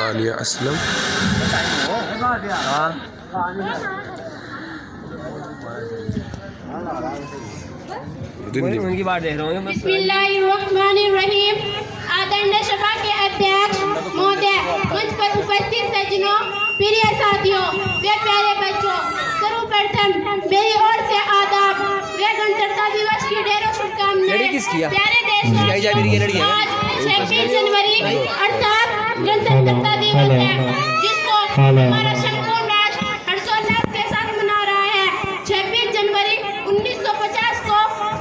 आलिया अस्लम। उनकी बात देख रहा हूँ। बिस्मिल्लाहिर्रहमानिर्रहीम। आदरणीय सभा के अध्यक्ष महोदय, मंच पर उपस्थित सज्जनों, प्रिय साथियों व प्यारे बच्चों, सर्वप्रथम मेरी ओर से आदाब व गणतंत्रता दिवस की ढेरों शुभकामनाएं। प्यारे देशवासियों, आज 26 जनवरी अर्थात गणतंत्रता दिवस है, जिसको हमारा संपूर्ण राष्ट्र हर्षोल्लास के साथ मना रहा है। 26 जनवरी 1950 को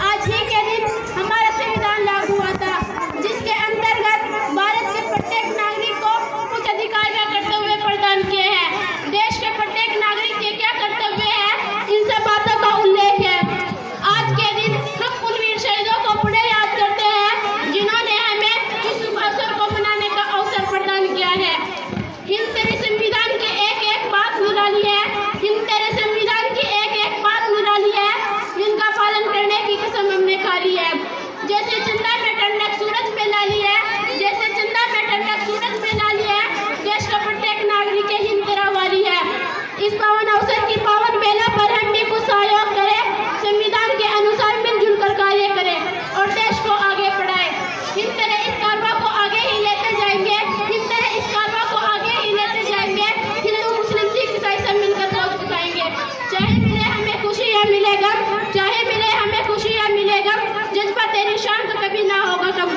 आज ही के दिन हमारा संविधान लागू हुआ था, जिसके अंतर्गत भारत के प्रत्येक नागरिक को कुछ अधिकार व कर्तव्य प्रदान किए हैं। देश के प्रत्येक नागरिक के क्या कर्तव्य है, इन सब बातों का उल्लेख है। आज के दिन हम उन वीर शहीदों को पुनः याद करते हैं, जिन्होंने हमें इस शुभ अवसर को मनाने का अवसर प्रदान किया है। हिंद तेरे संविधान की एक एक बात निराली है, हिंद तेरे संविधान की एक एक बात निराली है, जिनका पालन करने की कसम हमने खा ली है। जैसे चंदा में ठंडक सूरज में लाली है, जैसे चंदा में ठंडक सूरज में लाली है, देश का प्रत्येक नागरिक हिंद तेरा वाली है। इस पावन अवसर की पावन बेला पर हम भी कुछ सहयोग करें, संविधान के अनुसार मिलजुल कर कार्य करें और देश को आगे बढ़ाएं। हिंद तेरे इस कारवा को आगे ही लेते जाएंगे, हिंद तेरे इस कारवा को आगे ही लेते जाएंगे। हिंदू मुस्लिम सिख ईसाई सब मिलकर सोच उठाएंगे। चाहे मिले हमें खुशी या मिले गम, चाहे मिले हमें खुशी या मिले गम, जज्बा तेरी शान तो कभी ना होगा कम।